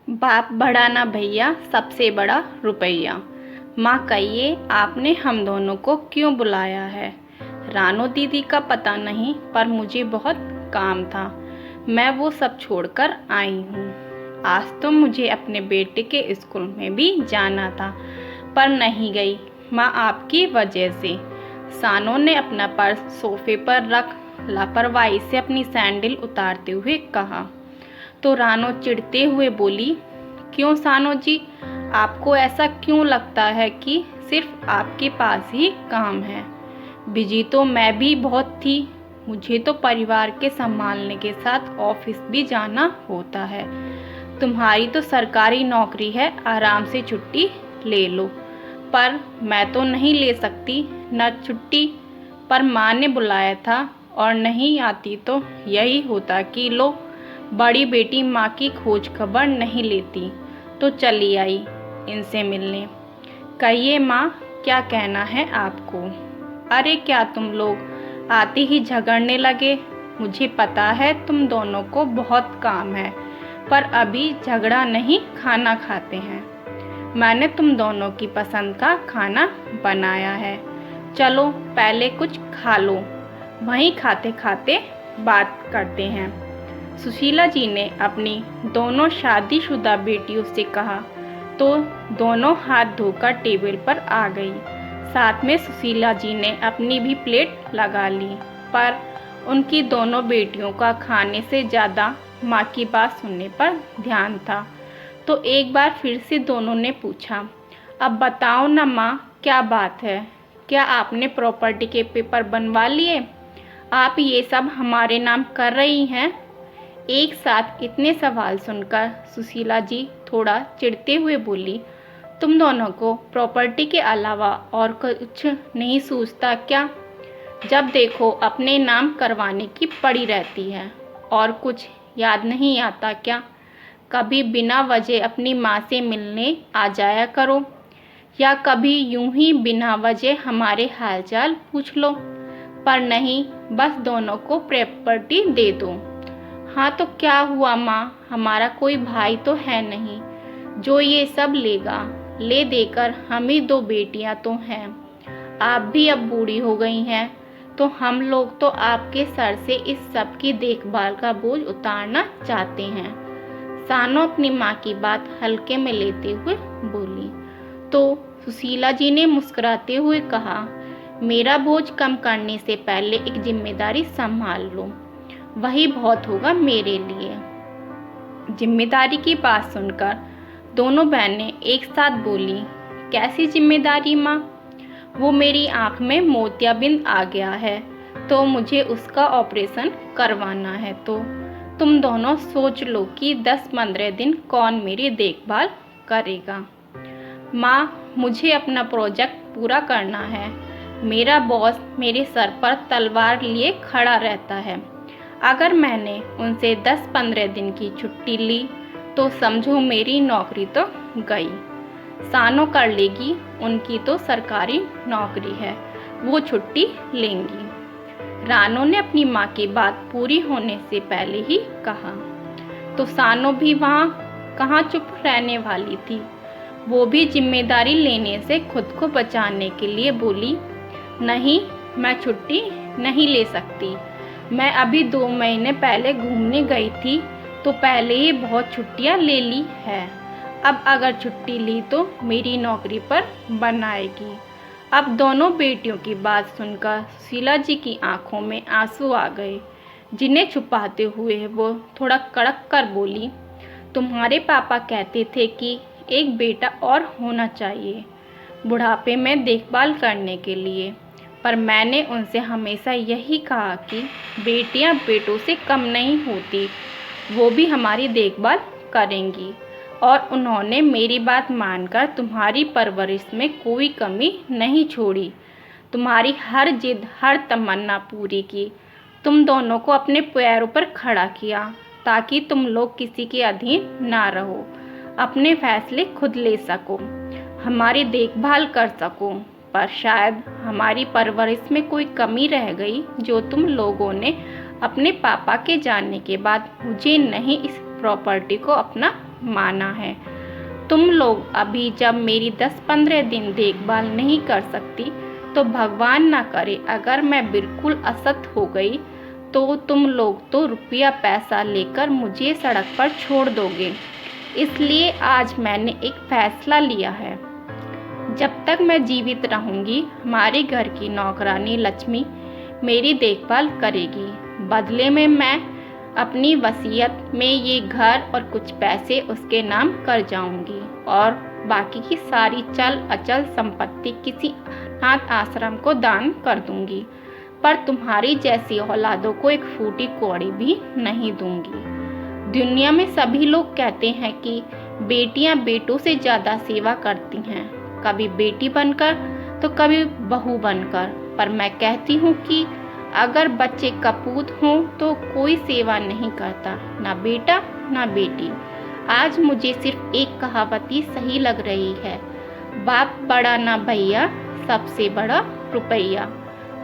बाप बड़ा ना भैया, सबसे बड़ा रुपया। माँ कहिए आपने हम दोनों को क्यों बुलाया है। रानो दीदी का पता नहीं, पर मुझे बहुत काम था, मैं वो सब छोड़कर आई हूँ। आज तो मुझे अपने बेटे के स्कूल में भी जाना था, पर नहीं गई माँ, आपकी वजह से। सानो ने अपना पर्स सोफे पर रख लापरवाही से अपनी सैंडल उतारते हुए कहा। तो रानो चिढ़ते हुए बोली, क्यों सानो जी, आपको ऐसा क्यों लगता है कि सिर्फ आपके पास ही काम है। बिजी तो मैं भी बहुत थी, मुझे तो परिवार के संभालने के साथ ऑफिस भी जाना होता है। तुम्हारी तो सरकारी नौकरी है, आराम से छुट्टी ले लो, पर मैं तो नहीं ले सकती न छुट्टी। पर माँ ने बुलाया था और नहीं आती तो यही होता कि लो, बड़ी बेटी माँ की खोज खबर नहीं लेती, तो चली आई इनसे मिलने। कहिए माँ, क्या कहना है आपको। अरे क्या तुम लोग आते ही झगड़ने लगे। मुझे पता है तुम दोनों को बहुत काम है, पर अभी झगड़ा नहीं, खाना खाते हैं। मैंने तुम दोनों की पसंद का खाना बनाया है, चलो पहले कुछ खा लो, वहीं खाते खाते बात करते हैं। सुशीला जी ने अपनी दोनों शादीशुदा बेटियों से कहा तो दोनों हाथ धोकर टेबल पर आ गई। साथ में सुशीला जी ने अपनी भी प्लेट लगा ली, पर उनकी दोनों बेटियों का खाने से ज़्यादा माँ की बात सुनने पर ध्यान था। तो एक बार फिर से दोनों ने पूछा, अब बताओ ना माँ, क्या बात है। क्या आपने प्रॉपर्टी के पेपर बनवा लिए। आप ये सब हमारे नाम कर रही हैं। एक साथ इतने सवाल सुनकर सुशीला जी थोड़ा चिढ़ते हुए बोली, तुम दोनों को प्रॉपर्टी के अलावा और कुछ नहीं सूझता क्या। जब देखो अपने नाम करवाने की पड़ी रहती है, और कुछ याद नहीं आता क्या। कभी बिना वजह अपनी माँ से मिलने आ जाया करो, या कभी यूं ही बिना वजह हमारे हालचाल पूछ लो। पर नहीं, बस दोनों को प्रॉपर्टी दे दो। हाँ तो क्या हुआ माँ, हमारा कोई भाई तो है नहीं जो ये सब लेगा। ले देकर हम ही दो बेटियां तो हैं, आप भी अब बूढ़ी हो गई हैं, तो हम लोग तो आपके सर से इस सब की देखभाल का बोझ उतारना चाहते हैं। सानो अपनी माँ की बात हल्के में लेते हुए बोली। तो सुशीला जी ने मुस्कुराते हुए कहा, मेरा बोझ कम करने से पहले एक जिम्मेदारी संभाल लो, वही बहुत होगा मेरे लिए। जिम्मेदारी की बात सुनकर दोनों बहनें एक साथ बोली, कैसी जिम्मेदारी माँ। वो मेरी आँख में मोतियाबिंद आ गया है, तो मुझे उसका ऑपरेशन करवाना है। तो तुम दोनों सोच लो कि 10-15 दिन कौन मेरी देखभाल करेगा। माँ, मुझे अपना प्रोजेक्ट पूरा करना है। मेरा बॉस मेरे सर पर तलवार लिए खड़ा रहता है। अगर मैंने उनसे 10-15 दिन की छुट्टी ली तो समझो मेरी नौकरी तो गई। सानो कर लेगी, उनकी तो सरकारी नौकरी है, वो छुट्टी लेंगी। रानो ने अपनी माँ की बात पूरी होने से पहले ही कहा। तो सानो भी वहाँ कहाँ चुप रहने वाली थी, वो भी जिम्मेदारी लेने से खुद को बचाने के लिए बोली, नहीं, मैं छुट्टी नहीं ले सकती। मैं अभी 2 महीने पहले घूमने गई थी, तो पहले ही बहुत छुट्टियां ले ली है। अब अगर छुट्टी ली तो मेरी नौकरी पर बन आएगी। अब दोनों बेटियों की बात सुनकर सुशीला जी की आंखों में आंसू आ गए, जिन्हें छुपाते हुए वो थोड़ा कड़क कर बोली, तुम्हारे पापा कहते थे कि एक बेटा और होना चाहिए बुढ़ापे में देखभाल करने के लिए, पर मैंने उनसे हमेशा यही कहा कि बेटियां बेटों से कम नहीं होती, वो भी हमारी देखभाल करेंगी। और उन्होंने मेरी बात मानकर तुम्हारी परवरिश में कोई कमी नहीं छोड़ी, तुम्हारी हर जिद हर तमन्ना पूरी की, तुम दोनों को अपने पैरों पर खड़ा किया, ताकि तुम लोग किसी के अधीन ना रहो, अपने फैसले खुद ले सको, हमारी देखभाल कर सको। पर शायद हमारी परवरिश में कोई कमी रह गई, जो तुम लोगों ने अपने पापा के जाने के बाद मुझे नहीं इस प्रॉपर्टी को अपना माना है। तुम लोग अभी जब मेरी 10-15 दिन देखभाल नहीं कर सकती तो भगवान ना करे अगर मैं बिल्कुल असत हो गई तो तुम लोग तो रुपया पैसा लेकर मुझे सड़क पर छोड़ दोगे। इसलिए आज मैंने एक फैसला लिया है, जब तक मैं जीवित रहूंगी हमारे घर की नौकरानी लक्ष्मी मेरी देखभाल करेगी। बदले में मैं अपनी वसीयत में ये घर और कुछ पैसे उसके नाम कर जाऊंगी और बाकी की सारी चल अचल संपत्ति किसी अनाथ आश्रम को दान कर दूंगी, पर तुम्हारी जैसी औलादों को एक फूटी कौड़ी भी नहीं दूंगी। दुनिया में सभी लोग कहते हैं कि बेटियां बेटों से ज़्यादा सेवा करती हैं, कभी बेटी बनकर तो कभी बहू बनकर, पर मैं कहती हूँ कि अगर बच्चे कपूत हों तो कोई सेवा नहीं करता, ना बेटा ना बेटी। आज मुझे सिर्फ एक कहावत ही सही लग रही है, बाप बड़ा ना भैया सबसे बड़ा रुपया।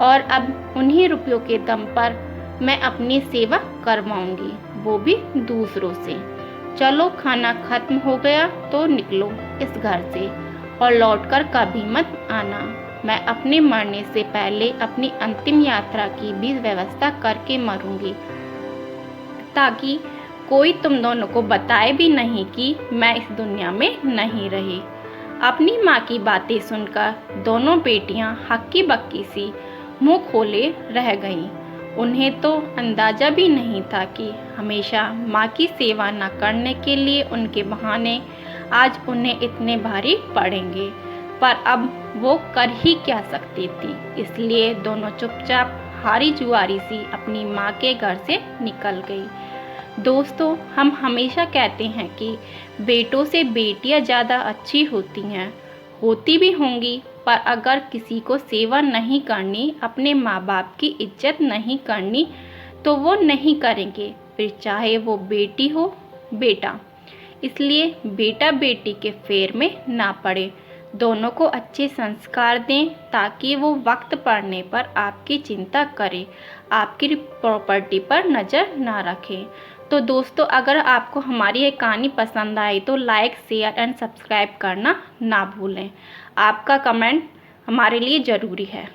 और अब उन्हीं रुपयों के दम पर मैं अपनी सेवा करवाऊंगी, वो भी दूसरों से। चलो खाना खत्म हो गया तो निकलो इस घर से और लौटकर कभी मत आना। मैं अपने मरने से पहले अपनी अंतिम यात्रा की भी व्यवस्था करके मरूंगी, ताकि कोई तुम दोनों को बताए भी नहीं कि मैं इस दुनिया में नहीं रही। अपनी माँ की बातें सुनकर दोनों बेटियां हक्की बक्की सी मुंह खोले रह गईं। उन्हें तो अंदाजा भी नहीं था कि हमेशा माँ की सेवा न करने के लिए उनके बहाने आज उन्हें इतने भारी पड़ेंगे, पर अब वो कर ही क्या सकती थी। इसलिए दोनों चुपचाप हारी जुआरी सी अपनी माँ के घर से निकल गई। दोस्तों, हम हमेशा कहते हैं कि बेटों से बेटियां ज़्यादा अच्छी होती हैं, होती भी होंगी, पर अगर किसी को सेवा नहीं करनी, अपने माँ बाप की इज्जत नहीं करनी तो वो नहीं करेंगे, फिर चाहे वो बेटी हो बेटा। इसलिए बेटा बेटी के फेर में ना पड़े, दोनों को अच्छे संस्कार दें ताकि वो वक्त पड़ने पर आपकी चिंता करे, आपकी प्रॉपर्टी पर नज़र ना रखें। तो दोस्तों, अगर आपको हमारी ये कहानी पसंद आई तो लाइक शेयर एंड सब्सक्राइब करना ना भूलें। आपका कमेंट हमारे लिए ज़रूरी है।